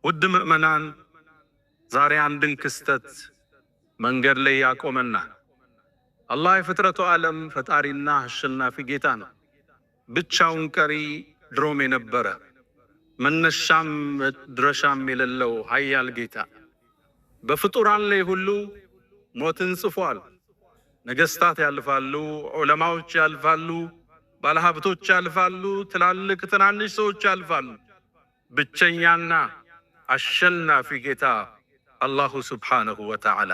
ውድ ምእመናን ዛሬ አንድን ክስተት መንገድ ላይ ያቆመና አላህ የፍጥረቱ ዓለም ፈጣሪና አሸናፊ ጌታ ነው። ብቻውን ቀሪ ድሮም የነበረ መነሻም ድረሻም የሌለው ኃያል ጌታ በፍጡራን ላይ ሁሉ ሞትን ጽፏል። ነገስታት ያልፋሉ፣ ዑለማዎች ያልፋሉ፣ ባለሀብቶች ያልፋሉ፣ ትላልቅ ትናንሽ ሰዎች ያልፋሉ። ብቸኛና አሸናፊ ጌታ አላሁ ስብሓነሁ ወተዓላ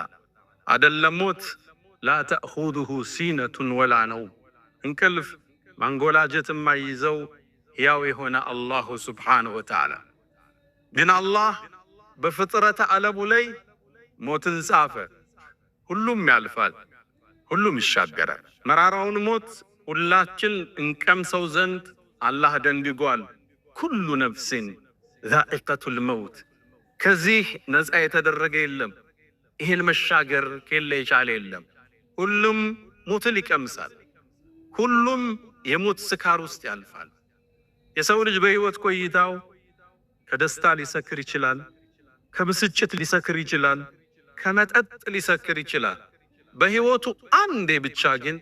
አይደለም ሞት ላ ተእኹዙሁ ሲነቱን ወላ ነውም እንቅልፍ ማንጎላጀት የማይይዘው ሕያው የሆነ አላሁ ስብሓነሁ ወተዓላ ግን አላህ በፍጥረተ ዓለሙ ላይ ሞትን ጻፈ። ሁሉም ያልፋል፣ ሁሉም ይሻገራል። መራራውን ሞት ሁላችን እንቀምሰው ዘንድ አላህ ደንግጓል። ኩሉ ነፍሲን ዛኢቀቱል መውት። ከዚህ ነፃ የተደረገ የለም። ይህን መሻገር ከሌለ የቻለ የለም። ሁሉም ሞትን ይቀምሳል። ሁሉም የሞት ስካር ውስጥ ያልፋል። የሰው ልጅ በህይወት ቆይታው ከደስታ ሊሰክር ይችላል፣ ከብስጭት ሊሰክር ይችላል፣ ከመጠጥ ሊሰክር ይችላል። በህይወቱ አንዴ ብቻ ግን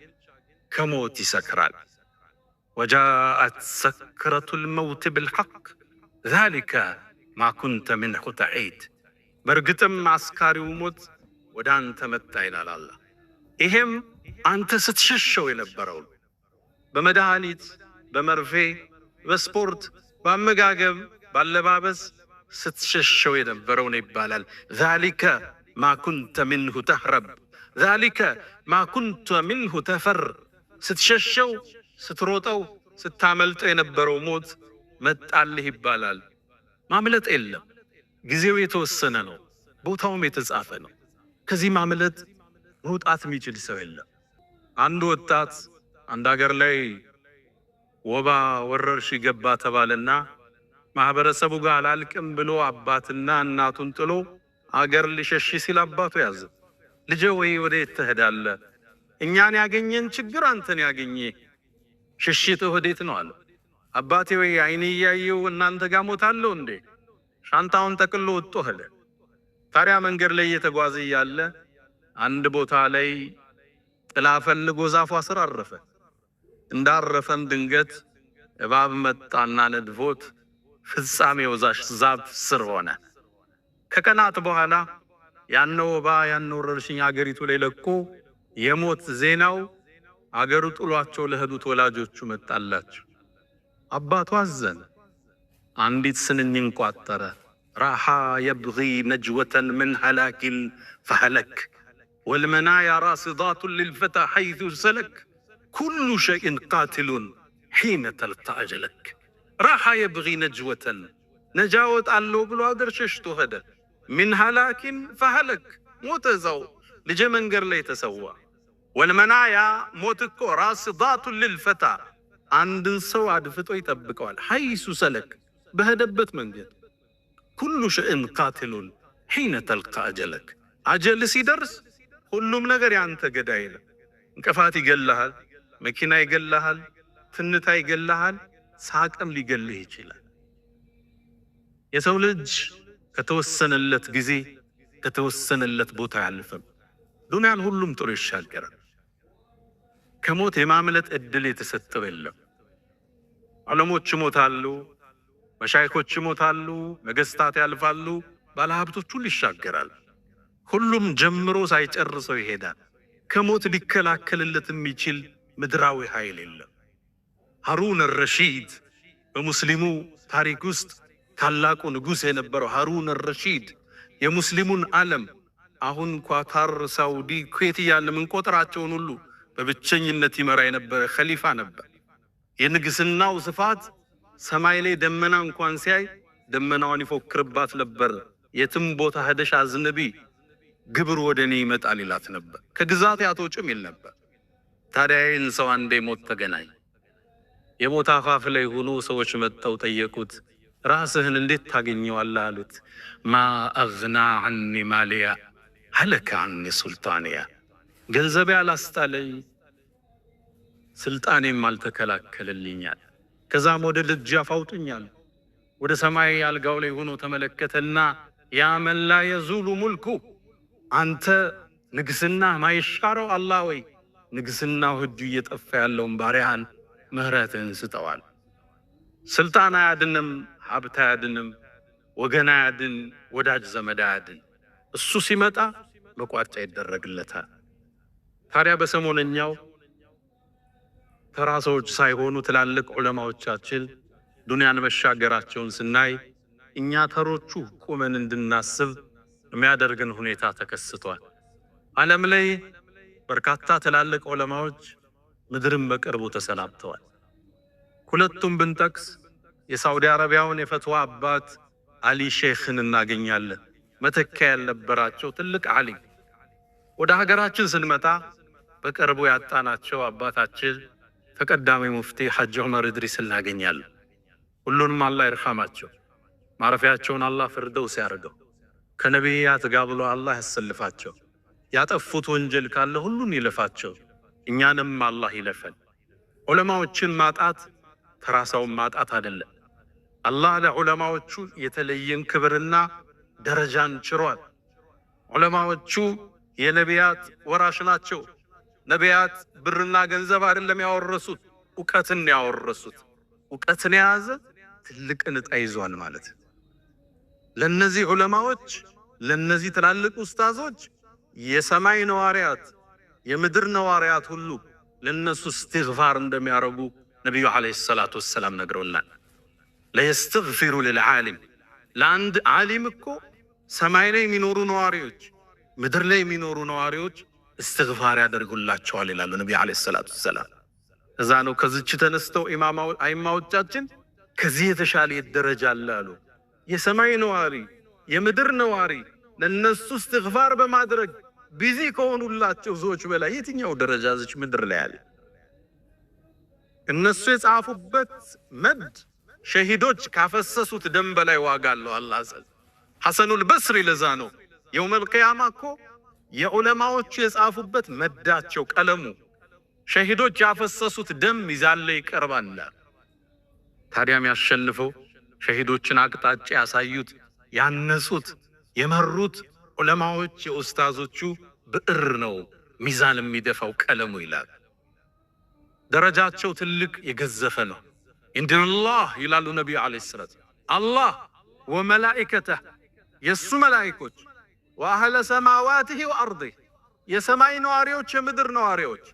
ከሞት ይሰክራል። ወጃአት ሰክረቱል መውት ብልሐቅ ዛሊከ ማ ኩንተ ሚንሁ ተዒድ። በእርግጥም አስካሪው ሞት ወደ አንተ መጣ ይላል አላህ። ይሄም አንተ ስትሸሸው የነበረው በመድኃኒት፣ በመርፌ፣ በስፖርት፣ በአመጋገብ፣ ባለባበስ ስትሸሸው የነበረው ነው ይባላል። ዛሊከ ማ ኩንተ ሚንሁ ተህረብ ዛሊከ ማ ኩንተ ሚንሁ ተፈር። ስትሸሸው፣ ስትሮጠው፣ ስታመልጠው የነበረው ሞት መጣልህ ይባላል። ማምለጥ የለም። ጊዜው የተወሰነ ነው፣ ቦታውም የተጻፈ ነው። ከዚህ ማምለጥ መውጣት የሚችል ሰው የለም። አንድ ወጣት አንድ ሀገር ላይ ወባ ወረርሽኝ ገባ ተባለና ማህበረሰቡ ጋር አላልቅም ብሎ አባትና እናቱን ጥሎ አገር ሊሸሽ ሲል አባቱ ያዘ። ልጄ ወይ ወዴት ትሄዳለህ? እኛን ያገኘን ችግር አንተን ያገኘ፣ ሽሽትህ ወዴት ነው አለ። አባቴ ወይ አይኔ እያየው እናንተ ጋር ሞታለሁ እንዴ? ሻንጣውን ጠቅሎ ወጥቶ ሄደ። ታዲያ መንገድ ላይ እየተጓዘ እያለ አንድ ቦታ ላይ ጥላ ፈልጎ ዛፏ ስር አረፈ። እንዳረፈም ድንገት እባብ መጣና ነድፎት ፍጻሜው ዛፍ ስር ሆነ። ከቀናት በኋላ ያነው ወባ ያነው ወረርሽኝ አገሪቱ ላይ ለቆ የሞት ዜናው አገሩ ጥሏቸው ለሄዱት ወላጆቹ መጣላቸው። አባቱ አዘነ። አንዲት ስንኝ ቋጠረ። ራሓ የብጊ ነጅወተን ምን ሀላኪል ፈሀለክ ወልመናያ ራስዳቱን ልልፈታ ሐይቱ ሰለክ ኩሉ ሸይን ቃትሉን ሒነ ተልታ አጀለክ። ራሓ የብጊ ነጅወተን ነጃ ወጣለሁ ብሎ አገር ሸሽቶ ሄደ። ምን ሀላኪን ፈሀለክ ሞተ፣ እዛው ልጄ መንገድ ላይ ተሰዋ። ወልመናያ ሞት እኮ ራስዳቱን ልልፈታ አንድን ሰው አድፍጦ ይጠብቀዋል። ሐይሱ ሰለክ በሄደበት መንገድ። ኩሉ ሸይን ቃትሉን ሒነ ተልቃ አጀለክ አጀል ሲደርስ ሁሉም ነገር ያንተ ገዳይ ነው። እንቅፋት ይገላሃል፣ መኪና ይገላሃል፣ ትንታ ይገላሃል፣ ሳቅም ሊገልህ ይችላል። የሰው ልጅ ከተወሰነለት ጊዜ ከተወሰነለት ቦታ ያልፍም። ዱንያን ሁሉም ጥሩ ይሻገራል። ከሞት የማምለጥ እድል የተሰጠው የለም። ዓለሞች ይሞታሉ፣ መሻይኮች ይሞታሉ፣ ነገስታት ያልፋሉ፣ ባለሀብቶች ሁሉ ይሻገራል። ሁሉም ጀምሮ ሳይጨርሰው ይሄዳል። ከሞት ሊከላከልለት የሚችል ምድራዊ ኃይል የለም። ሃሩን አልረሺድ በሙስሊሙ ታሪክ ውስጥ ታላቁ ንጉሥ የነበረው ሃሩን አልረሺድ የሙስሊሙን ዓለም አሁን ኳታር፣ ሳውዲ፣ ኩዌት እያለ ምንቆጥራቸውን ሁሉ በብቸኝነት ይመራ የነበረ ኸሊፋ ነበር። የንግስናው ስፋት ሰማይ ላይ ደመና እንኳን ሲያይ ደመናውን ይፎክርባት ነበር። የትም ቦታ ሄደሽ አዝንቢ ግብር ወደኔ ይመጣል ይላት ነበር። ከግዛት ያቶጭም ይል ነበር። ታዲያ ይህን ሰው አንዴ ሞት ተገናኝ። የሞት አፋፍ ላይ ሆኖ ሰዎች መጥተው ጠየቁት፣ ራስህን እንዴት ታገኘዋለህ አሉት። ማ አግና ዐኒ ማሊያ ሀለከ ዐኒ ሱልጣንያ። ገንዘቤ አላስጣለኝ፣ ስልጣኔም አልተከላከለልኛል። ከዛም ወደ ደጃፍ አውጡኛል። ወደ ሰማይ አልጋው ላይ ሆኖ ተመለከተና ያ መን ላ የዙሉ ሙልኩ፣ አንተ ንግስና ማይሻረው አላህ ወይ ንግስናው እጁ እየጠፋ ያለውን ባሪያህን ምህረትን ስጠዋል። ስልጣን አያድንም፣ ሀብት አያድንም፣ ወገን አያድን፣ ወዳጅ ዘመድ አያድን። እሱ ሲመጣ መቋጫ ይደረግለታል። ታዲያ በሰሞነኛው ተራ ሰዎች ሳይሆኑ ትላልቅ ዑለማዎቻችን ዱንያን መሻገራቸውን ስናይ እኛ ተሮቹ ቁመን እንድናስብ የሚያደርገን ሁኔታ ተከስቷል። ዓለም ላይ በርካታ ትላልቅ ዑለማዎች ምድርን በቅርቡ ተሰናብተዋል። ሁለቱም ብንጠቅስ የሳውዲ አረቢያውን የፈትዋ አባት አሊ ሼኽን እናገኛለን። መተኪያ ያልነበራቸው ትልቅ ዓሊም። ወደ ሀገራችን ስንመጣ በቅርቡ ያጣናቸው አባታችን ተቀዳሚ ሙፍቲ ሐጅ ዑመር ኢድሪስ እናገኛለን። ሁሉንም አላህ ይርሐማቸው፣ ማረፊያቸውን አላህ ፍርደውስ ያርገው፣ ከነቢያት ጋር ብሎ አላህ ያሰልፋቸው። ያጠፉት ወንጀል ካለ ሁሉን ይለፋቸው፣ እኛንም አላህ ይለፈን። ዑለማዎችን ማጣት ተራሳውን ማጣት አይደለም። አላህ ለዑለማዎቹ የተለየን ክብርና ደረጃን ችሯል። ዑለማዎቹ የነቢያት ወራሽ ናቸው። ነቢያት ብርና ገንዘብ አይደለም ያወረሱት፣ ዕውቀትን ያወረሱት። ዕውቀትን የያዘ ትልቅን ዕጣ ይዟል ማለት። ለነዚህ ዑለማዎች ለነዚህ ትላልቅ ኡስታዞች የሰማይ ነዋሪያት የምድር ነዋሪያት ሁሉ ለነሱ እስትግፋር እንደሚያረጉ ነብዩ አለይሂ ሰላቱ ወሰላም ነግረውናል። ለይስተግፊሩ ለልዓሊም፣ ለአንድ ዓሊም እኮ ሰማይ ላይ የሚኖሩ ነዋሪዎች ምድር ላይ የሚኖሩ ነዋሪዎች እስትግፋር ያደርጉላቸዋል ይላሉ ነብዩ አለይሂ ሰላቱ ወሰላም። እዛ ነው ከዚች ተነስተው አይማዎቻችን ከዚህ የተሻለ ደረጃ አለ አሉ። የሰማይ ነዋሪ የምድር ነዋሪ ለነሱ እስትግፋር በማድረግ ቢዚ ከሆኑላቸው ሰዎች በላይ የትኛው ደረጃ እዚች ምድር ላይ አለ? እነሱ የጻፉበት መድ ሸሂዶች ካፈሰሱት ደም በላይ ዋጋ አለው አላህ ዘንድ። ሐሰኑል በስሪ ለዛ ነው የውመል ቂያማ እኮ የዑለማዎቹ የጻፉበት መዳቸው ቀለሙ ሸሂዶች ያፈሰሱት ደም ሚዛን ላይ ይቀርባል። ታዲያም ያሸንፈው ሸሂዶችን አቅጣጫ ያሳዩት ያነሱት የመሩት ዑለማዎች የኡስታዞቹ ብዕር ነው ሚዛን የሚደፋው ቀለሙ ይላል። ደረጃቸው ትልቅ የገዘፈ ነው። ኢንደላህ ይላሉ ነብዩ አለይሂ ሰላቱ አላህ ወመላኢከተህ የሱ መላእክቶች ወአህለ ሰማዋቲሂ ወአርዲሂ የሰማይ ነዋሪዎች የምድር ነዋሪዎች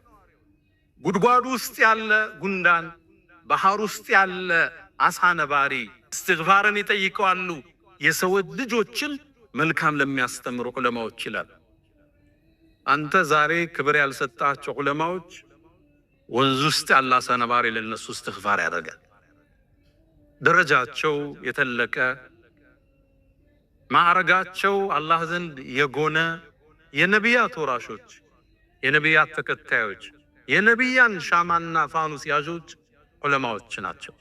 ጉድጓዱ ውስጥ ያለ ጉንዳን ባህር ውስጥ ያለ አሳ ነባሪ እስትግፋርን ይጠይቃሉ የሰው ልጆችን መልካም ለሚያስተምሩ ዑለማዎች ይላል። አንተ ዛሬ ክብር ያልሰጣቸው ዑለማዎች ወንዝ ውስጥ ያለ አሳ ነባሪ ለነሱ እስትግፋር ያደርጋል። ደረጃቸው የተለቀ ማዕረጋቸው አላህ ዘንድ የጎነ የነቢያት ወራሾች የነቢያት ተከታዮች የነቢያን ሻማና ፋኑስ ያዦች ዑለማዎች ናቸው።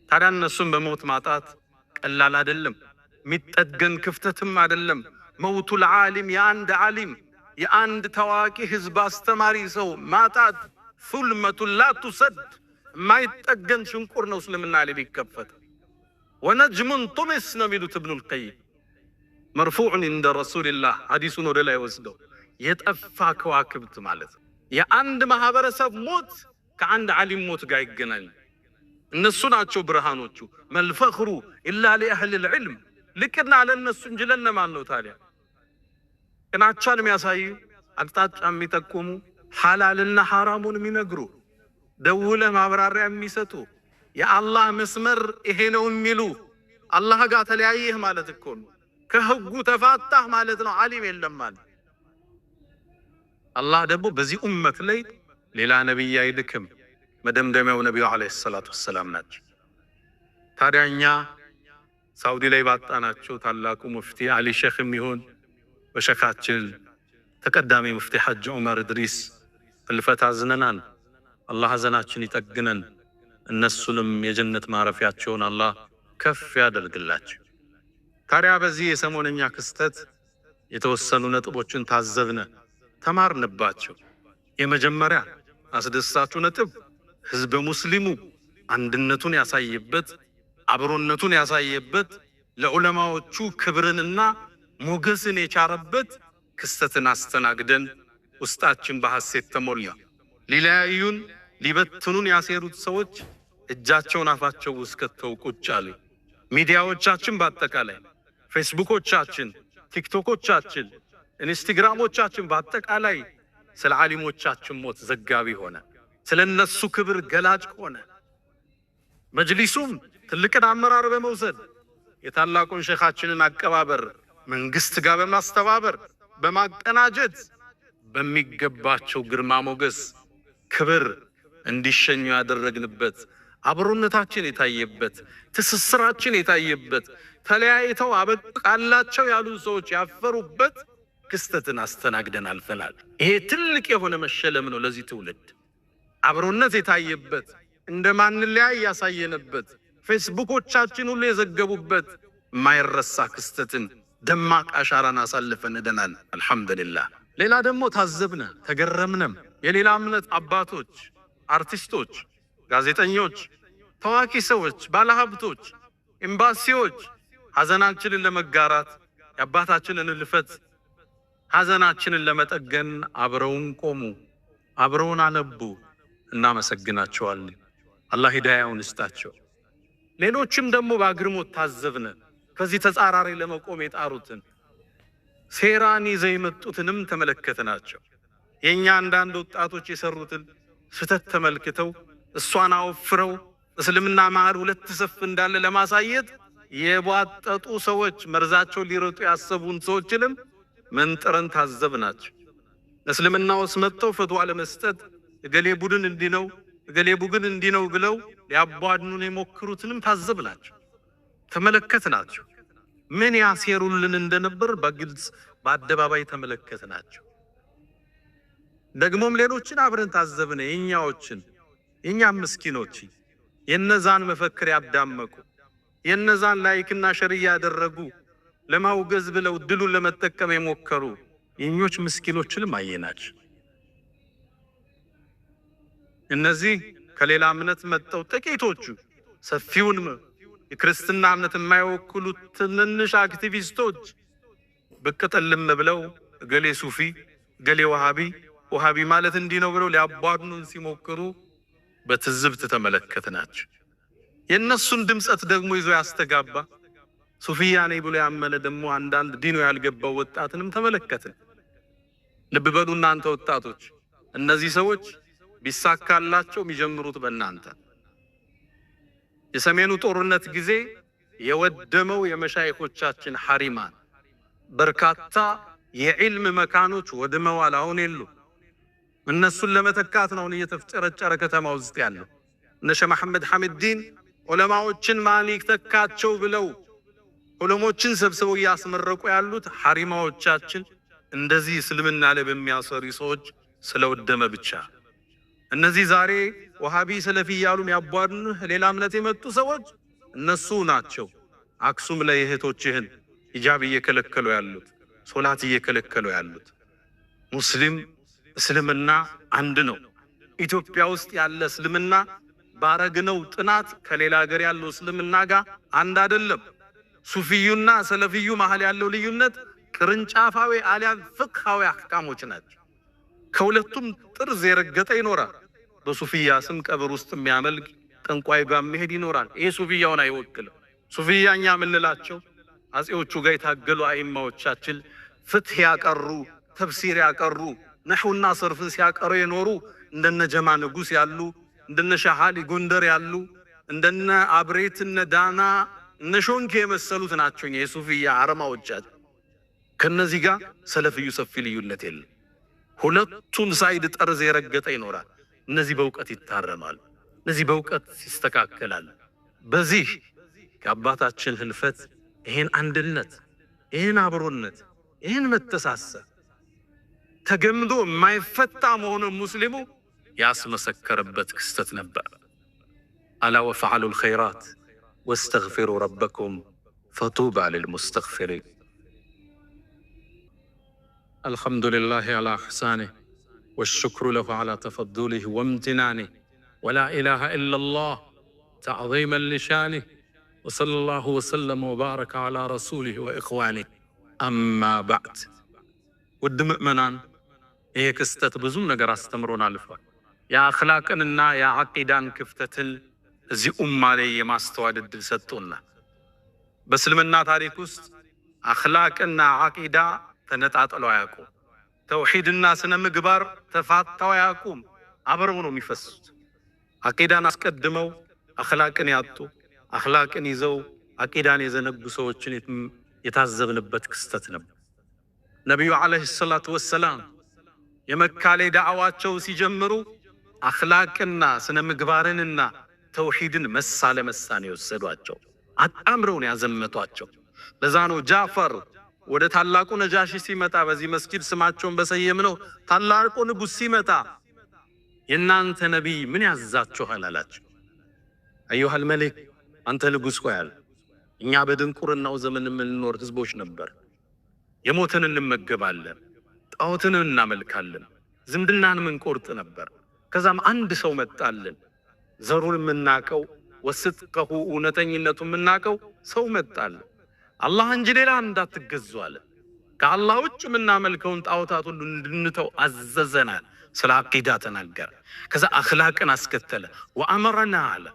ታዲያ እነሱን በሞት ማጣት ቀላል አይደለም፣ የሚጠገን ክፍተትም አይደለም። መውቱል ዓሊም የአንድ ዓሊም የአንድ ታዋቂ ህዝብ አስተማሪ ሰው ማጣት ሱልመቱን ላ ቱሰድ የማይጠገን ሽንቁር ነው። እስልምና ላይ ቢከፈት ወነጅሙን ጡሚስ ነው የሚሉት ኢብኑል ቀይም መርፉዕን እንደ ረሱልላህ ሐዲሱን ወደ ላይ ወስደው የጠፋ ከዋክብት ማለት የአንድ ማህበረሰብ ሞት ከአንድ ዓሊም ሞት ጋር ይገናኝ። እነሱ ናቸው ብርሃኖቹ። መልፈኽሩ ኢላ ሊአህሊ ልዕልም ልቅና ለእነሱ እንጂ ለነማን ነው ታዲያ? ቅናቻን የሚያሳዩ አቅጣጫ የሚጠቁሙ ሐላልና ሐራሙን የሚነግሩ ደውለ ማብራሪያ የሚሰጡ የአላህ መስመር ይሄ ነው የሚሉ አላህ ጋር ተለያየህ ማለት እኮ ነው። ከህጉ ተፋታህ ማለት ነው። ዓሊም የለም ማለት አላህ ደግሞ በዚህ ኡመት ላይ ሌላ ነብይ አይልክም። መደምደሚያው ነብዩ አለይሂ ሰላቱ ወሰላም ናቸው። ታዲያ እኛ ሳውዲ ላይ ባጣናቸው ታላቁ ሙፍቲ አሊ ሼኽም ይሁን በሸኻችን ተቀዳሚ ሙፍቲ ሐጅ ዑመር ኢድሪስ እልፈት አዝነናል። አላህ ሐዘናችን ይጠግነን፣ እነሱንም የጀነት ማረፊያቸውን አላህ ከፍ ያደርግላቸው። ታዲያ በዚህ የሰሞነኛ ክስተት የተወሰኑ ነጥቦችን ታዘብነ፣ ተማርንባቸው። የመጀመሪያ አስደሳቹ ነጥብ ህዝበ ሙስሊሙ አንድነቱን ያሳየበት አብሮነቱን ያሳየበት ለዑለማዎቹ ክብርንና ሞገስን የቻረበት ክስተትን አስተናግደን ውስጣችን በሐሴት ተሞላ። ሊለያዩን ሊበትኑን ያሴሩት ሰዎች እጃቸውን አፋቸው ውስጥ ከተው ቁጭ አሉ። ሚዲያዎቻችን በአጠቃላይ ፌስቡኮቻችን፣ ቲክቶኮቻችን፣ ኢንስታግራሞቻችን በአጠቃላይ ስለ ዓሊሞቻችን ሞት ዘጋቢ ሆነ። ስለ እነሱ ክብር ገላጭ ሆነ። መጅሊሱም ትልቅን አመራር በመውሰድ የታላቁን ሼኻችንን አቀባበር መንግስት ጋር በማስተባበር በማቀናጀት በሚገባቸው ግርማ ሞገስ ክብር እንዲሸኙ ያደረግንበት፣ አብሮነታችን የታየበት፣ ትስስራችን የታየበት፣ ተለያይተው አበቃላቸው ያሉ ሰዎች ያፈሩበት ክስተትን አስተናግደን አልፈናል። ይሄ ትልቅ የሆነ መሸለም ነው ለዚህ ትውልድ። አብሮነት የታየበት፣ እንደማንለያይ ያሳየንበት፣ ፌስቡኮቻችን ሁሉ የዘገቡበት ማይረሳ ክስተትን ደማቅ አሻራን አሳልፈን ደናል። አልሐምዱሊላህ። ሌላ ደግሞ ታዘብነ ተገረምነም። የሌላ እምነት አባቶች፣ አርቲስቶች፣ ጋዜጠኞች፣ ታዋቂ ሰዎች፣ ባለሀብቶች፣ ኤምባሲዎች ሐዘናችንን ለመጋራት የአባታችንን ልፈት ሐዘናችንን ለመጠገን አብረውን ቆሙ፣ አብረውን አነቡ። እናመሰግናቸዋለን። አላህ ሂዳያውን ይስጣቸው። ሌሎችም ደግሞ በአግርሞት ታዘብነ ከዚህ ተጻራሪ ለመቆም የጣሩትን ሴራን ይዘው የመጡትንም ተመለከትናቸው። የኛ አንዳንድ ወጣቶች የሰሩትን ስህተት ተመልክተው እሷን አወፍረው እስልምና መሃል ሁለት ሰፍ እንዳለ ለማሳየት የቧጠጡ ሰዎች መርዛቸው ሊረጡ ያሰቡን ሰዎችንም መንጥረን ታዘብናቸው። እስልምና ውስጥ መጥተው ፈትዋ ለመስጠት እገሌ ቡድን እንዲህ ነው እገሌ ቡድን እንዲህ ነው ብለው ሊያቧድኑን የሞክሩትንም ታዘብናቸው፣ ተመለከትናቸው። ምን ያሴሩልን እንደነበር በግልጽ በአደባባይ ተመለከትናቸው። ደግሞም ሌሎችን አብረን ታዘብነ። የኛም ምስኪኖች የነዛን መፈክር ያዳመቁ የነዛን ላይክና ሸርያ ያደረጉ ለማውገዝ ብለው ድሉን ለመጠቀም የሞከሩ የኞች ምስኪኖችንም አየናቸው። እነዚህ ከሌላ እምነት መጥተው ጥቂቶቹ ሰፊውን የክርስትና እምነት የማይወክሉ ትንንሽ አክቲቪስቶች ብቅ ጥልም ብለው እገሌ ሱፊ እገሌ ወሃቢ ማለት እንዲህ ነው ብለው ሊያቧድኑን ሲሞክሩ በትዝብት ተመለከትናቸው። የእነሱን ድምጸት ደግሞ ይዞ ያስተጋባ ሱፊያ ነኝ ብሎ ያመነ ደግሞ አንዳንድ ዲኑ ያልገባው ወጣትንም ተመለከትን። ልብ በሉ እናንተ ወጣቶች፣ እነዚህ ሰዎች ቢሳካላቸው የሚጀምሩት በእናንተ። የሰሜኑ ጦርነት ጊዜ የወደመው የመሻይኾቻችን ሐሪማን በርካታ የዕልም መካኖች ወድመዋል። አሁን የሉ። እነሱን ለመተካት ነው እየተፍጨረጨረ ከተማ ውስጥ ያለው። እነ ሸህ መሐመድ ሐሚድዲን ዑለማዎችን ማን ይተካቸው ብለው ዑለሞችን ሰብስበው እያስመረቁ ያሉት ሐሪማዎቻችን እንደዚህ እስልምና ላይ በሚያሰሩ ሰዎች ስለወደመ ብቻ። እነዚህ ዛሬ ወሃቢ ሰለፊ እያሉ የሚያቧድኑ ሌላ እምነት የመጡ ሰዎች እነሱ ናቸው። አክሱም ላይ እህቶችህን ሂጃብ እየከለከሉ ያሉት፣ ሶላት እየከለከሉ ያሉት። ሙስሊም እስልምና አንድ ነው። ኢትዮጵያ ውስጥ ያለ እስልምና ባረግነው ጥናት ከሌላ ሀገር ያለው እስልምና ጋር አንድ አይደለም። ሱፊዩና ሰለፊዩ መሃል ያለው ልዩነት ቅርንጫፋዊ አሊያም ፍቅሃዊ አህካሞች ናቸው። ከሁለቱም ጥርዝ የረገጠ ይኖራል። በሱፊያ ስም ቀብር ውስጥ የሚያመልክ ጠንቋይ ጋር መሄድ ይኖራል። ይሄ ሱፊያውን አይወክልም። ሱፊያኛ የምንላቸው አጼዎቹ ጋር የታገሉ አይማዎቻችን ፍትህ ያቀሩ፣ ተፍሲር ያቀሩ፣ ነህውና ሰርፍን ሲያቀሩ የኖሩ እንደነ ጀማ ንጉስ ያሉ፣ እንደነ ሻሃሊ ጎንደር ያሉ፣ እንደነ አብሬት እነ ዳና እነ ሾንኬ የመሰሉት ናቸው የሱፊያ አረማዎቻችን። ከነዚህ ጋር ሰለፊዩ ሰፊ ልዩነት የለም። ሁለቱም ሳይድ ጠርዝ የረገጠ ይኖራል። እነዚህ በእውቀት ይታረማሉ፣ እነዚህ በእውቀት ይስተካከላሉ። በዚህ ከአባታችን ህልፈት ይሄን አንድነት፣ ይሄን አብሮነት፣ ይሄን መተሳሰብ ተገምዶ የማይፈታ መሆኑን ሙስሊሙ ያስመሰከረበት ክስተት ነበር። አላ ወፈዐሉ ልኸይራት ወስተግፊሩ ረበኩም ፈጡባ ልልሙስተግፊሪን። الحمد لله على إحسانه والشكر له على تفضله وامتنانه ولا إله إلا الله تعظيما لشانه وصلى الله وسلم وبارك على رسوله وإخوانه أما بعد ودم منان إيه كستت بزون نجار استمرون على يا أخلاقنا يا عقيدان كفتتل زي عليه ما استوعد الدلستونا بس لمنا تاريخوس أخلاقنا عقيدة تنتعت الوعيكم توحيد الناس نمقبار تفات وياكم عبرونو ميفسد عقيدة ناس قدموا أخلاقنا ياتو أخلاقنا يزو عقيدة يزنقو سوچن يتعذبنبت كستتنا نبي عليه الصلاة والسلام የመካ ላይ ዳዕዋቸው ሲጀምሩ አኽላቅና ስነ ምግባርንና ተውሂድን መሳ ለመሳ ነው የወሰዷቸው አጣምረው ነው ያዘመቷቸው ለዛ ነው ጃፈር ወደ ታላቁ ነጃሺ ሲመጣ በዚህ መስጊድ ስማቸውን በሰየምነው ታላቁ ንጉስ ሲመጣ የናንተ ነብይ ምን ያዛችኋል አላቸው አዩሃ አልመሊክ አንተ ንጉስ ቆያል እኛ በድንቁርናው ዘመን የምንኖር ህዝቦች ነበር የሞተን እንመገባለን ጣዖትን እናመልካለን ዝምድናን ምንቆርጥ ነበር ከዛም አንድ ሰው መጣልን ዘሩን ምናቀው ወስጥቀሁ እውነተኝነቱን ምናቀው ሰው መጣልን አላህ እንጂ ሌላ እንዳትገዙ አለ ከአላህ ውጭ ምናመልከውን ጣዖታት ሁሉ እንድንተው አዘዘና ስለ አቂዳ ተናገረ ከዛ አኽላቅን አስከተለ ወአመረና አለ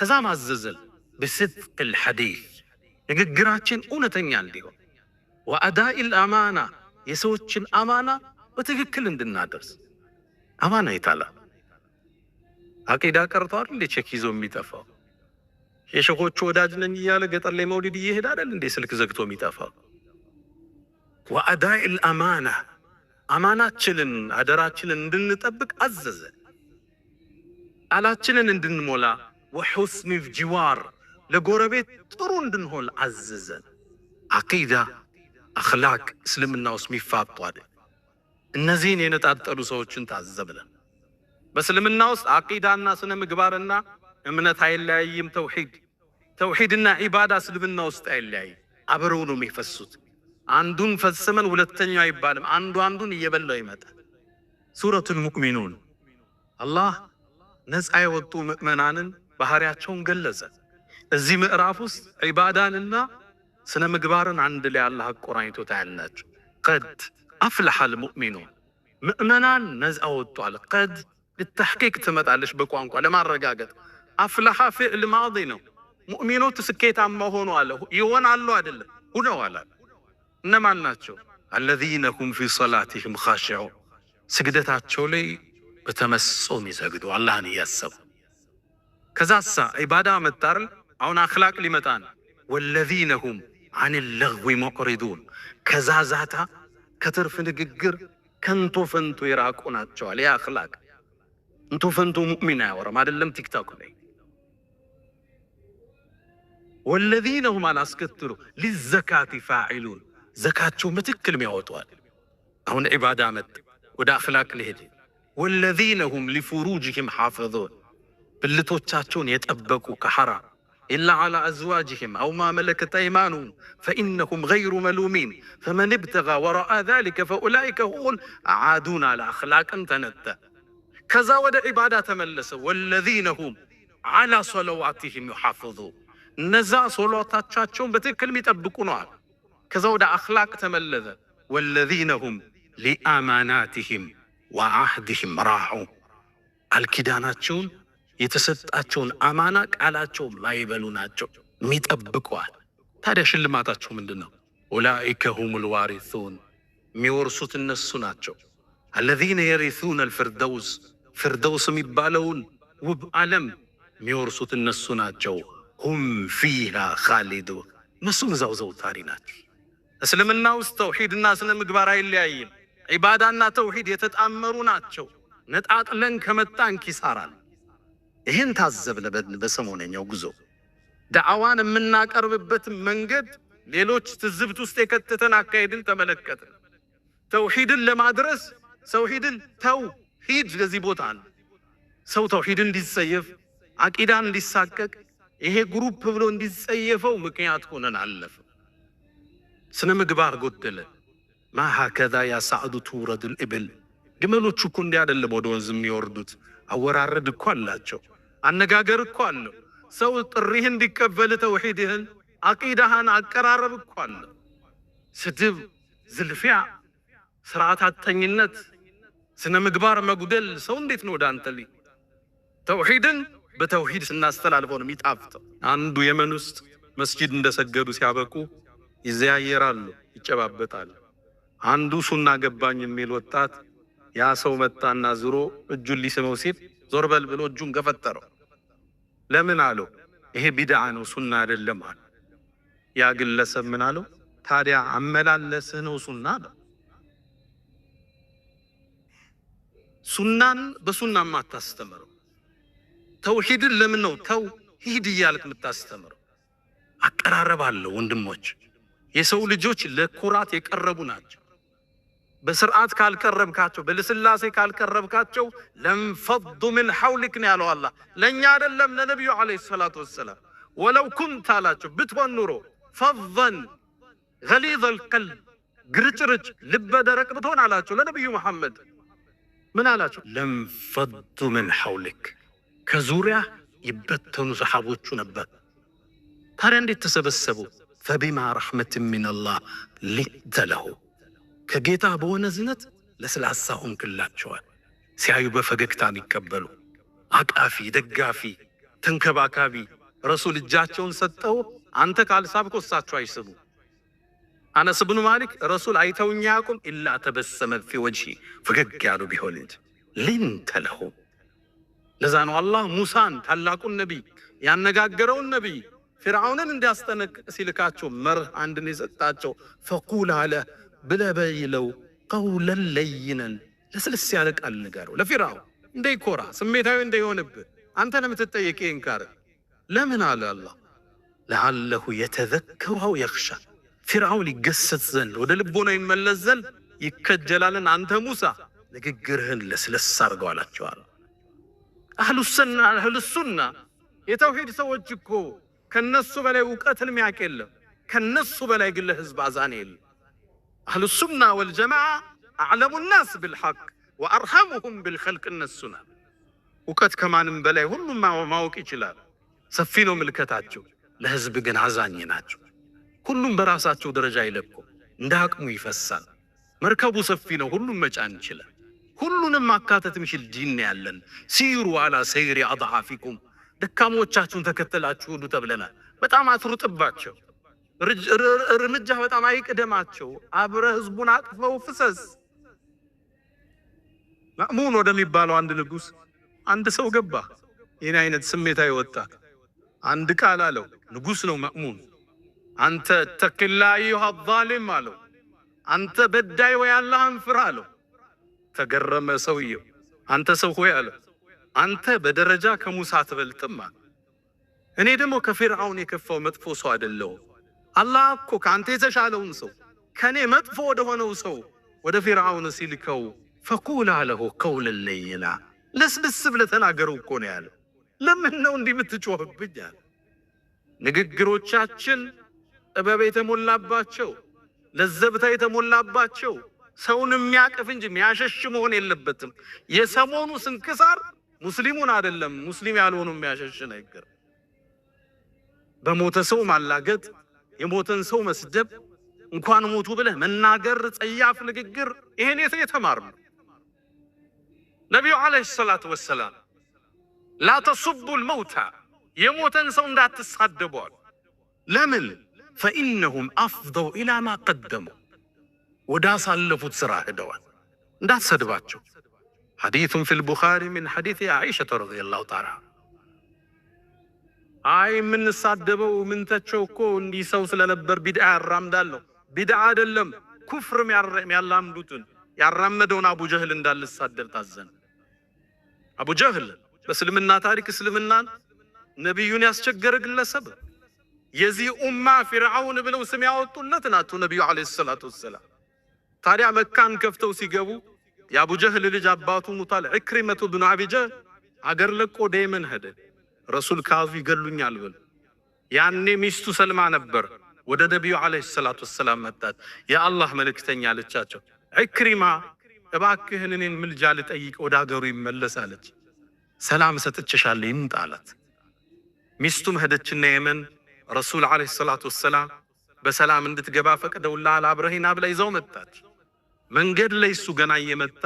ከዛም አዘዘል بصدق الحديث ንግግራችን እውነተኛ እንዲሆን وأداء الأمانة የሰዎችን አማና በትክክል እንድናደርስ አማና ይታላ አቂዳ ቀርቷል እንደ ቼክ ይዞ የሚጠፋው የሸኾቹ ወዳጅ ነኝ ይያለ ገጠር ላይ መውሊድ ይሄድ አይደል እንደ ስልክ ዘግቶ የሚጠፋው وأداء الأمانة አማናችንን አደራችንን እንድንጠብቅ አዘዘ ቃላችንን እንድንሞላ وحسن الجوار ለጎረቤት ጥሩ እንድንሆን አዘዘ አቂዳ أخلاق اسلمنا واسمي فاطواد النزين ينتعطلو سوچن تعذبنا بس لمنا وس عقيدة الناس مقبارنا امنت هاي اللايم توحيدنا عبادة اسلمنا وس هاي اللايم عبرونو ميفسود عندون فالسمن ولتنيو عبادم عندون يبلو يمت سورة المؤمنون الله نزعي وطو مؤمنان بحرياتشون قلزة الزي مقرافوس عباداننا سنة مقبارن عند اللي الله القرآن تتعلناج قد أفلح المؤمنون مؤمنان نزعوا الطوال قد للتحقيق تمتعلش بقوانكو لما الرقاقت أفلح فعل ماضينا مؤمنون تسكيت عما هونو على يوان على عدل هنا ولا إنما الناتشو الذين هم في صلاتهم خاشعون سجدتاتشو لي بتمسومي سجدوا الله نيسب كذا عبادة متارل أو أخلاق لمتان والذين هم عن اللغو معرضون كزازاتا كترف نققر كنتو فنتو يراكوناتشو عليها أخلاق انتو فنتو مؤمنة ورا ما دلم تيك توك لي والذين هم على اسكترو للزكاة فاعلون زكاة شو متكل ميعوتوال هون عبادة مت ودا أخلاق لهدي والذين هم لفروجهم حافظون باللتو تشاتشون يتأبكوا كحرام إلا على أزواجهم أو ما ملكت أيمانهم فإنهم غير ملومين فمن ابتغى وراء ذلك فأولئك هم عادون على أخلاق تنتى كذا ود عبادة تملس والذين هم على صلواتهم يحافظون نزا صلواتاتهم بتكلم يطبقونها كذا ود أخلاق تملذ والذين هم لأماناتهم وعهدهم راعون الكداناتشون የተሰጣቸውን አማና ቃላቸው ማይበሉ ናቸው ሚጠብቁዋል ታዲያ ሽልማታቸው ምንድነው ኡላኢከ ሁሙል ዋሪሱን ሚወርሱት እነሱ ናቸው الذين يرثون الفردوس فردوس የሚባለውን ውብ ዓለም ሚወርሱት እነሱ ናቸው هم فيها خالدون እነሱም ዘውታሪ ናቸው እስልምና ውስጥ ተውሂድና ስነ ምግባር አይለያይም ዒባዳና ተውሂድ የተጣመሩ ናቸው ነጣጥለን ከመጣን ኪሳራል ይሄን ታዘብነ በሰሞነኛው ጉዞ ዳዕዋን የምናቀርብበት መንገድ ሌሎች ትዝብት ውስጥ የከተተን አካሄድን ተመለከተ ተውሂድን ለማድረስ ተውሂድን ተውሂድ ለዚህ ቦታ ሰው ተውሂድን እንዲጸየፍ አቂዳን እንዲሳቀቅ ይሄ ግሩፕ ብሎ እንዲጸየፈው ምክንያት ሆነን አለፈ ስነ ምግባር ጎደለ ما هكذا يا سعد تورد الإبل ግመሎቹ እኮ እንዲህ አይደለም ወደ ወንዝ የሚወርዱት አወራረድ እኮ አላቸው አነጋገር እኮ አለው ሰው ጥሪህን እንዲቀበል ተውሂድህን አቂዳህን አቀራረብ እኮ አለ። ስድብ፣ ዝልፊያ፣ ስርዓት አጥተኝነት፣ ስነ ምግባር መጉደል ሰው እንዴት ነው ወደ አንተ ተውሂድን በተውሂድ ስናስተላልፈው ነው የሚጣፍጠው። አንዱ የመን ውስጥ መስጂድ እንደሰገዱ ሲያበቁ ይዘያየራሉ፣ ይጨባበጣሉ። አንዱ ሱና ገባኝ የሚል ወጣት ያ ሰው መጣና ዙሮ እጁን ሊስመው ሲል ዞር በል ብሎ እጁን ገፈተረው። ለምን አለው? ይሄ ቢድዓ ነው ሱና አይደለም አለ። ያ ግለሰብ ምን አለው? ታዲያ አመላለስህ ነው ሱና አለው። ሱናን በሱናማ አታስተምረው። ተውሂድን ለምን ነው ተውሂድ እያልክ የምታስተምረው? አቀራረብ አለው ወንድሞች። የሰው ልጆች ለኩራት የቀረቡ ናቸው። በስርዓት ካልቀረብካቸው፣ በልስላሴ ካልቀረብካቸው ለንፈዱ ምን ሐውሊክ ነው ያለው አላህ። ለእኛ አይደለም ለነቢዩ ዓለይሂ ሰላቱ ወሰላም። ወለው ኩንት አላቸው ብትሆን ኑሮ ፈዘን ገሊዘል ቀልብ ግርጭርጭ ልበ ደረቅ ብትሆን አላቸው ለነቢዩ መሐመድ ምን አላቸው? ለንፈዱ ምን ሐውሊክ ከዙሪያ ይበተኑ ሰሓቦቹ ነበር። ታዲያ እንዴት ተሰበሰቡ? ፈቢማ ረሕመትን ሚነላህ ሊንተ ለሁ ከጌታ በሆነ ዝነት ለስላሳ ሆንክላቸዋል። ሲያዩ በፈገግታ የሚቀበሉ አቃፊ፣ ደጋፊ፣ ተንከባካቢ። ረሱል እጃቸውን ሰጠው። አንተ ካልሳብኮ እሳቸው አይስቡ። አነስ ብኑ ማሊክ ረሱል አይተውኝ ያቁም ኢላ ተበሰመ ፊ ወጅሂ ፈገግ ያሉ ቢሆን እንጂ ሊንተ ለሁ። ለዛ ነው አላህ ሙሳን ታላቁን ነቢይ ያነጋገረውን ነቢይ ፊርዓውንን እንዲያስጠነቅቅ ሲልካቸው መርህ አንድን የሰጣቸው ፈቁል አለ ብለህ በይለው ቀውለን ለይነን ለስልስ ያለ ቃል ንገረው። ለፊርዓውን እንዳይኮራ ስሜታዊ እንዳይሆንብህ አንተ ለምትጠየቅ ይንካር ለምን አለ አላህ ለዓለሁ የተዘከሩ አው የኽሻ ፊርዓውን ይገሰጽ ዘንድ ወደ ልቦና ይመለስ ዘንድ ይከጀላልን። አንተ ሙሳ ንግግርህን ለስለስ አድርገው አላቸዋል። አህሉ ሱና የተውሂድ ሰዎች እኮ ከነሱ በላይ እውቀትን የሚያውቅ የለም። ከነሱ በላይ ግን ለህዝብ አዛን የለም። አህሉ ሱና ወልጀማዓ አዕለሙ ናስ ብልሐቅ ወአርሐሙሁም ብልኸልቅ እነሱና እውቀት ከማንም በላይ ሁሉም ማወቅ ይችላል። ሰፊ ነው ምልከታቸው፣ ለህዝብ ግን አዛኝ ናቸው። ሁሉም በራሳቸው ደረጃ ይለቁ፣ እንደ አቅሙ ይፈሳል። መርከቡ ሰፊ ነው፣ ሁሉም መጫን ይችላል። ሁሉንም ማካተት የሚችል ዲን ያለን። ሲሩ አላ ሰይሪ አድዓፊኩም ደካሞቻችሁን ተከተላችሁ ሁሉ ተብለናል። በጣም አትሩጥባቸው፣ እርምጃ በጣም አይቅደማቸው። አብረ ህዝቡን አቅፈው ፍሰስ። ማእሙን ወደሚባለው አንድ ንጉስ አንድ ሰው ገባ። ይህን አይነት ስሜታዊ ወጣት አንድ ቃል አለው። ንጉስ ነው ማእሙን። አንተ ተቅላ አዩሃ ዛሊም አለው። አንተ በዳይ ወይ አላህን ፍራ አለው። ተገረመ ሰውየው። አንተ ሰው ሆይ አለ አንተ በደረጃ ከሙሳ አትበልጥም አለ። እኔ ደግሞ ከፊርዓውን የከፋው መጥፎ ሰው አይደለሁም። አላህ እኮ ከአንተ የተሻለውን ሰው ከኔ መጥፎ ወደሆነው ሰው ወደ ፊርዓውን ሲልከው ፈቁል አለሁ ቀውለን ለይና ለስልስ ብለህ ተናገረው እኮ ነው ያለው። ለምን ነው እንዲህ የምትጮህብኝ አለ። ንግግሮቻችን ጥበብ የተሞላባቸው ለዘብታ የተሞላባቸው ሰውን የሚያቅፍ እንጂ የሚያሸሽ መሆን የለበትም። የሰሞኑ ስንክሳር ሙስሊሙን አይደለም ሙስሊም ያልሆኑ የሚያሸሽ ነገር፣ በሞተ ሰው ማላገጥ፣ የሞተን ሰው መስደብ፣ እንኳን ሞቱ ብለህ መናገር፣ ጸያፍ ንግግር። ይሄን የተማርነው ነቢዩ ዓለይሂ ሰላቱ ወሰላም ላ ተሱቡ ልመውታ የሞተን ሰው እንዳትሳደቧል። ለምን? ፈኢነሁም አፍደው ኢላ ማ ቀደሙ ወዳ ሳለፉት ስራ ሄደዋል። እንዳትሰድባቸው። ሐዲሱን ፊል ቡኻሪ ምን ሐዲስ ዓኢሸተ ረዲየላሁ ተዓላ አይ የምንሳደበው ምንተቸው እኮ እንዲህ ሰው ስለነበር ቢድዓ ያራምዳለሁ። ቢድዓ አይደለም ኩፍርም ያላምዱትን ያራመደውን አቡ ጀህል እንዳልሳደብ ታዘን። አቡ ጀህል በእስልምና ታሪክ እስልምናን ነቢዩን ያስቸገረ ግለሰብ፣ የዚህ ኡማ ፊርዓውን ብለው ስም ያወጡለት ናቸው ነቢዩ ዓለይሂ ሰላቱ ወሰላም። ታዲያ መካን ከፍተው ሲገቡ የአቡ ጀህል ልጅ አባቱ ሙታል ኢክሪመቱ ብኑ አቢ ጀህል አገር ለቆ ወደ የመን ሄደ። ረሱል ካዙ ይገሉኛል ብሎ ያኔ ሚስቱ ሰልማ ነበር። ወደ ነቢዩ ዓለይሂ ሰላቱ ወሰላም መጣች። የአላህ መልእክተኛ አለቻቸው፣ ኢክሪማ እባክህን እኔን ምልጃ ልጠይቅ ወደ አገሩ ይመለስ አለች። ሰላም ሰጥቼሻለሁ ይምጣ አላት። ሚስቱም ሄደችና የመን ረሱል ዓለይሂ ሰላቱ ወሰላም በሰላም እንድትገባ ፈቅደውልሃል አብረሂና ብላ ይዘው መጣች። መንገድ ላይ እሱ ገና እየመጣ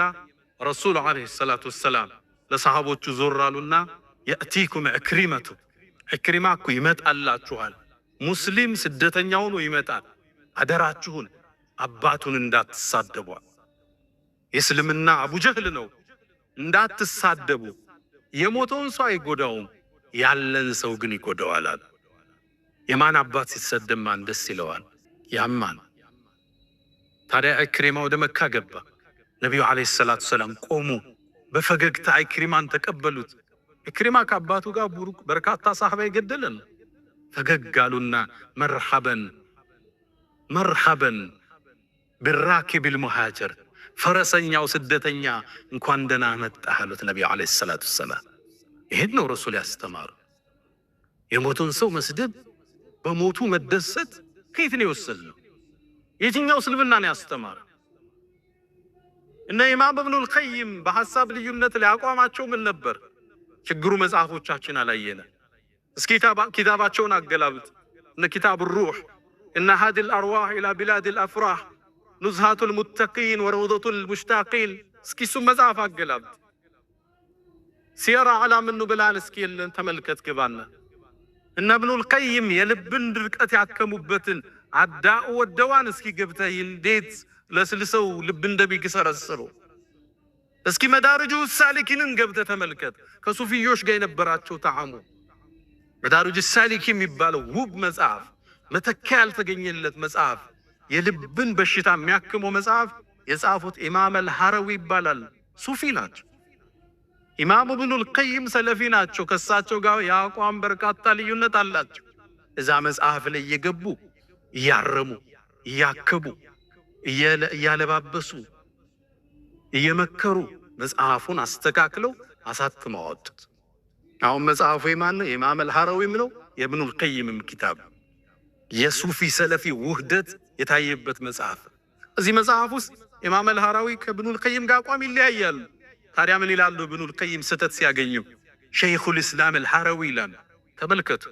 ረሱል ዓለይሂ ሰላቱ ወሰላም ለሰሃቦቹ ዞር አሉና የእቲኩም ዕክሪመቱ ዕክሪማ እኮ ይመጣላችኋል፣ ሙስሊም ስደተኛ ሆኖ ይመጣል፣ አደራችሁን አባቱን እንዳትሳደቧል። የእስልምና አቡጀህል ነው፣ እንዳትሳደቡ። የሞተውን ሰው አይጎዳውም፣ ያለን ሰው ግን ይጎዳዋል አለ። የማን አባት ሲሰደብ ማን ደስ ይለዋል? ያማን። ታዲያ ዕክሪማ ወደ መካ ገባ። ነቢዩ ዓለይሂ ሰላቱ ሰላም ቆሙ፣ በፈገግታ ዕክሪማን ተቀበሉት። ዕክሪማ ከአባቱ ጋር ቡሩክ በርካታ ሳህባ ይገደልን። ፈገግ አሉና መርሐበን መርሐበን ብራኪብል ሙሃጅር፣ ፈረሰኛው ስደተኛ እንኳን ደህና መጣህ አሉት ነቢዩ ዓለይሂ ሰላቱ ሰላም። ይሄን ነው ረሱል ያስተማሩ። የሞቱን ሰው መስደብ፣ በሞቱ መደሰት ከየት ነው የወሰድነው? የትኛው እስልምና ነው ያስተማረ? እነ ኢማም ኢብኑል ቀይም በሐሳብ ልዩነት ላይ አቋማቸው ምን ነበር? ችግሩ መጽሐፎቻችን አላየነ። እስኪ ኪታባቸውን አገላብጥ። እነ ኪታብ ሩህ፣ እነ ሃዲል አርዋህ ኢላ ቢላዲል አፍራህ፣ ኑዝሃቱል ሙተቂን ወረውደቱል ሙሽታቂን። እስኪ እሱም መጽሐፍ አገላብጥ። ሲየራ ዓላምን ኑብላን እስኪ የለን ተመልከት ግባና። እነ ኢብኑል ቀይም የልብን ድርቀት ያከሙበትን አዳኡ ወደዋን እስኪ ገብተህ እንዴት ለስልሰው ልብ እንደሚገሰረስሩ እስኪ መዳርጁ ሳሊኪንን ገብተህ ተመልከት። ከሱፊዮች ጋር የነበራቸው ተዓሙ መዳርጁ ሳሊኪ የሚባለው ውብ መጽሐፍ፣ መተኪያ ያልተገኘለት መጽሐፍ፣ የልብን በሽታ የሚያክመው መጽሐፍ የጻፉት ኢማም አልሐረዊ ይባላል። ሱፊ ናቸው። ኢማም ኢብኑል ቀይም ሰለፊ ናቸው። ከሳቸው ጋር የአቋም በርካታ ልዩነት አላቸው። እዛ መጽሐፍ ላይ እየገቡ እያረሙ እያከቡ እያለባበሱ እየመከሩ መጽሐፉን አስተካክለው አሳትመው አወጡት። አሁን መጽሐፉ የማን ነው? የኢማም አልሐረዊም ነው፣ የኢብኑል ቀይምም ኪታብ። የሱፊ ሰለፊ ውህደት የታየበት መጽሐፍ። እዚህ መጽሐፍ ውስጥ ኢማም አልሐረዊ ከኢብኑል ቀይም ጋር አቋም ይለያያሉ። ታዲያ ምን ይላሉ? ኢብኑል ቀይም ስህተት ሲያገኙ ሸይኹል ኢስላም አልሐረዊ ይላሉ። ተመልከቱ።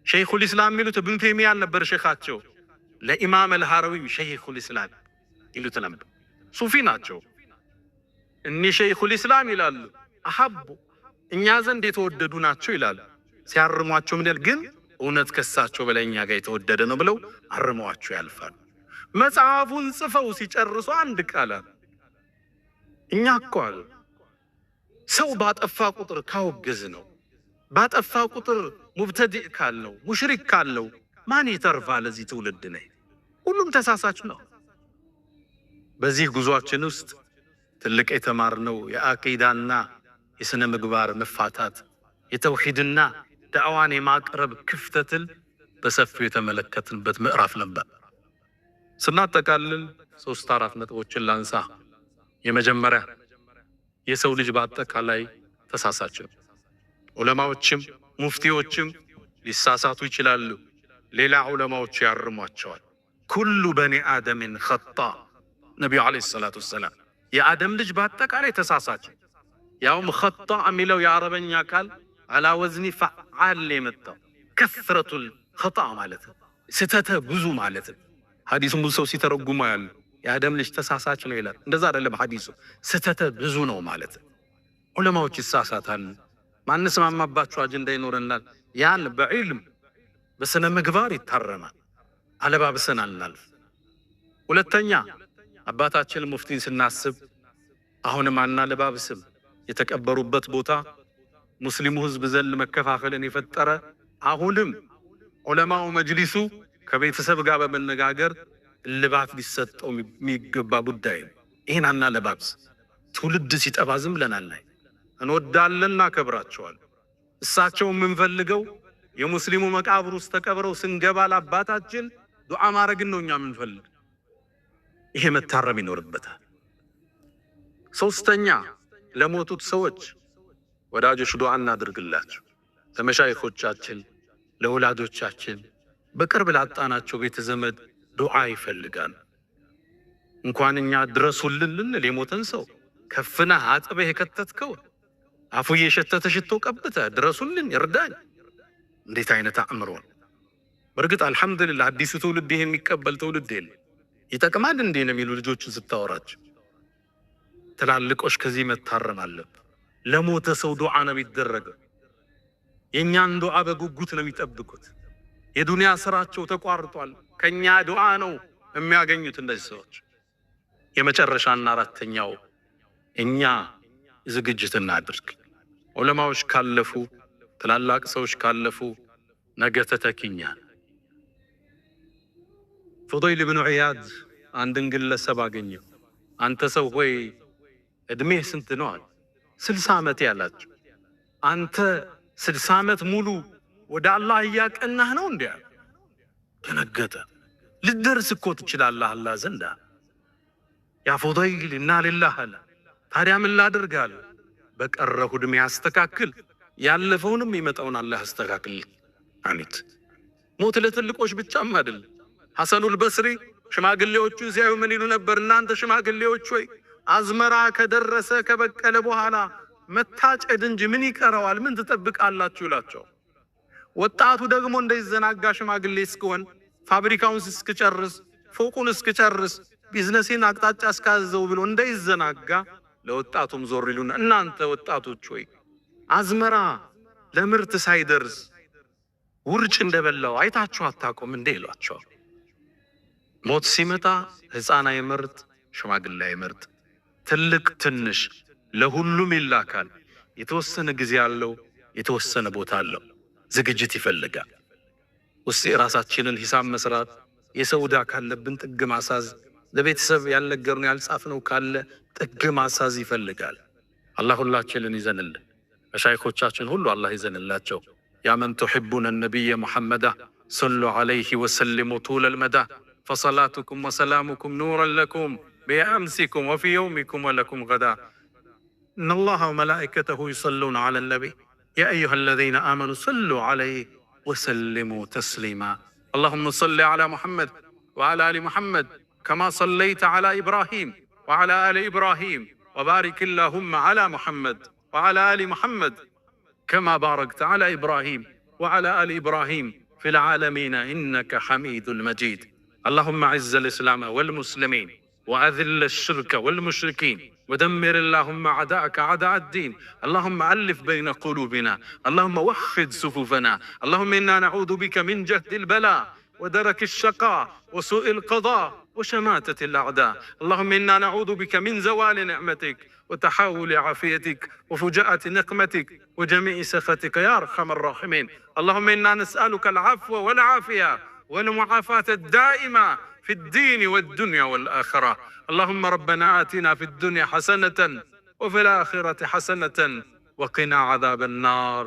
ሸይኹል ኢስላም የሚሉት ኢብኑ ተይሚያን ነበር ሸኻቸው። ለኢማም አልሐረዊ ሸይኹል ኢስላም ይሉት ነበር። ሱፊ ናቸው። እኒ ሸይኹል ኢስላም ይላሉ አሐቡ እኛ ዘንድ የተወደዱ ናቸው ይላሉ። ሲያርሟቸው ምን ያህል ግን እውነት ከሳቸው በላይ እኛ ጋር የተወደደ ነው ብለው አርመዋቸው ያልፋሉ። መጽሐፉን ጽፈው ሲጨርሱ አንድ ቃል አለ። እኛ እኮ አሉ ሰው ባጠፋ ቁጥር ካወገዝ ነው፣ ባጠፋ ቁጥር ሙብተዲዕ ካልነው፣ ሙሽሪክ ካልነው ማን ይተርፋል? ለዚህ ትውልድ ነው ሁሉም ተሳሳች ነው። በዚህ ጉዟችን ውስጥ ትልቅ የተማርነው የአቂዳና የሥነ ምግባር መፋታት፣ የተውሂድና ዳዕዋን የማቅረብ ክፍተትን በሰፊው የተመለከትንበት ምዕራፍ ነበር። ስናጠቃልል 3-4 ነጥቦችን ላንሳ። የመጀመሪያ የሰው ልጅ በአጠቃላይ ተሳሳች ነው። ዑለማዎችም ሙፍቲዎችም ሊሳሳቱ ይችላሉ። ሌላ ዑለማዎች ያርሟቸዋል። ኩሉ በኒ አደምን ኸጣ ነቢዩ ዓለይሂ ሰላቱ ወሰላም የአደም ልጅ በአጠቃላይ ተሳሳች። ያውም ኸጣ የሚለው የአረበኛ ቃል አላ ወዝኒ ፈዓል የመጣው ከስረቱል ኸጣ ማለት ስተተ ብዙ ማለት። ሐዲሱን ብዙ ሰው ሲተረጉማ ያሉ የአደም ልጅ ተሳሳች ነው ይላል። እንደዛ አይደለም ሐዲሱ፣ ስተተ ብዙ ነው ማለት። ዑለማዎች ይሳሳታል። ማንስማማባቸው አጀንዳ ይኖረናል። ያን በዕልም በስነ ምግባር ይታረማል። አለባብሰን አናልፍ። ሁለተኛ አባታችን ሙፍቲን ስናስብ አሁንም አናለባብስም። የተቀበሩበት ቦታ ሙስሊሙ ህዝብ ዘንድ መከፋፈልን የፈጠረ አሁንም ዑለማው መጅሊሱ ከቤተሰብ ጋር በመነጋገር እልባት ሊሰጠው የሚገባ ጉዳይ ነው። ይህን አናለባብስ። ትውልድ ሲጠባ ዝም ብለናል። እንወዳለን፣ እናከብራቸዋል። እሳቸው የምንፈልገው የሙስሊሙ መቃብር ውስጥ ተቀብረው ስንገባ ለአባታችን ዱዓ ማድረግን ነው እኛ የምንፈልግ። ይሄ መታረም ይኖርበታል። ሶስተኛ ለሞቱት ሰዎች ወዳጆች ዱዓ እናድርግላቸው። ለመሻይኾቻችን፣ ለወላጆቻችን፣ በቅርብ ላጣናቸው ቤተ ዘመድ ዱዓ ይፈልጋል። እንኳን እኛ ድረሱልን ልንል የሞተን ሰው ከፍነህ አጥበህ የከተትከው አፉ የሸተተ ሽቶ ቀብተህ ድረሱልን ይርዳኝ እንዴት አይነት አእምሮ! በርግጥ አልሐምዱሊላህ አዲሱ ትውልድ ይሄን የሚቀበል ትውልድ የለም። ይጠቅማል እንዴ ነው የሚሉ ልጆችን ስታወራቸው። ትላልቆች ከዚህ መታረም አለብን። ለሞተ ሰው ዱዓ ነው የሚደረገው። የእኛን ዱዓ በጉጉት ነው የሚጠብቁት። የዱንያ ስራቸው ተቋርጧል። ከኛ ዱዓ ነው የሚያገኙት እነዚህ ሰዎች። የመጨረሻና አራተኛው እኛ ዝግጅት እናድርግ። ዑለማዎች ካለፉ፣ ትላላቅ ሰዎች ካለፉ ነገ ተተኪኛ። ፉደይል ብኑ ዒያድ አንድን ግለሰብ አገኘው። አንተ ሰው ሆይ እድሜህ ስንት ነው አለ። 60 ዓመት ያላቸው። አንተ 60 ዓመት ሙሉ ወደ አላህ እያቀናህ ነው እንዴ? ደነገጠ። ልደርስ እኮ ትችላለህ አላህ ዘንድ። ያ ፉደይል ኢና ሊላህ አለ። ታዲያ ምን ላድርግ አለ። በቀረሁ እድሜ ያስተካክል፣ ያለፈውንም ይመጣውን አላህ ያስተካክል። አሚት ሞት ለትልቆች ብቻም አይደለም። ሐሰኑል በስሪ ሽማግሌዎቹ ሲያዩ ምን ይሉ ነበር? እናንተ ሽማግሌዎች ሆይ አዝመራ ከደረሰ ከበቀለ በኋላ መታጨድ እንጂ ምን ይቀረዋል? ምን ትጠብቃላችሁ ይላቸው። ወጣቱ ደግሞ እንዳይዘናጋ ሽማግሌ እስከሆን ፋብሪካውን እስክጨርስ፣ ፎቁን እስክጨርስ፣ ቢዝነሴን አቅጣጫ እስካዘው ብሎ እንዳይዘናጋ ለወጣቱም ዞር ይሉና እናንተ ወጣቶች ሆይ አዝመራ ለምርት ሳይደርስ ውርጭ እንደበላው አይታችሁ አታውቁም እንዴ ይሏቸው። ሞት ሲመጣ ሕፃን አይመርጥ፣ ሽማግሌ አይመርጥ፣ ትልቅ ትንሽ ለሁሉም ይላካል። የተወሰነ ጊዜ አለው፣ የተወሰነ ቦታ አለው። ዝግጅት ይፈልጋል። ውስጥ የራሳችንን ሂሳብ መስራት፣ የሰው ዕዳ ካለብን ጥግ ማሳዝ፣ ለቤተሰብ ያልነገርነው ያልጻፍነው ካለ ጥግ ማሳዝ ይፈልጋል። አላህ ሁላችንን ይዘንልን። መሻይኾቻችን ሁሉ አላህ ይዘንላቸው። ያ መን ቱሒቡነ ነቢየ ሙሐመዳ ሰሉ ዐለይሂ ወሰሊሙ ጡለል መዳ ፈሰላቱኩም ወሰላሙኩም ኑረን ለኩም ቢአምሲኩም ወፊ የውሚኩም ወለኩም ገዳ ኢነላሃ ወመላኢከተሁ ዩሰሉነ ዐለን ነቢይ ያ አዩሃ አለዚነ አመኑ ሰሉ ዐለይሂ ወሰሊሙ ተስሊማ አላሁመ ሰሊ ዐላ ሙሐመድ ወዐላ አሊ ሙሐመድ ከማ ሰለይተ ዐላ ኢብራሂም ወዐላ አሊ ኢብራሂም ወባሪክ አላሁመ ዐላ ሙሐመድ ወዐላ አሊ ሙሐመድ كما باركت على إبراهيم وعلى آل إبراهيم في العالمين إنك حميد مجيد اللهم أعز الإسلام والمسلمين وأذل الشرك والمشركين ودمر اللهم أعداءك أعداء الدين اللهم ألف بين قلوبنا اللهم وحد صفوفنا اللهم إنا نعوذ بك من جهد البلاء ودرك الشقاء وسوء القضاء وشماتة الأعداء اللهم إنا نعوذ بك من زوال نعمتك وتحول عافيتك وفجاءة نقمتك وجميع سخطك يا أرحم الراحمين اللهم إنا نسألك العفو والعافية والمعافاة الدائمة في الدين والدنيا والآخرة اللهم ربنا آتنا في الدنيا حسنة وفي الآخرة حسنة وقنا عذاب النار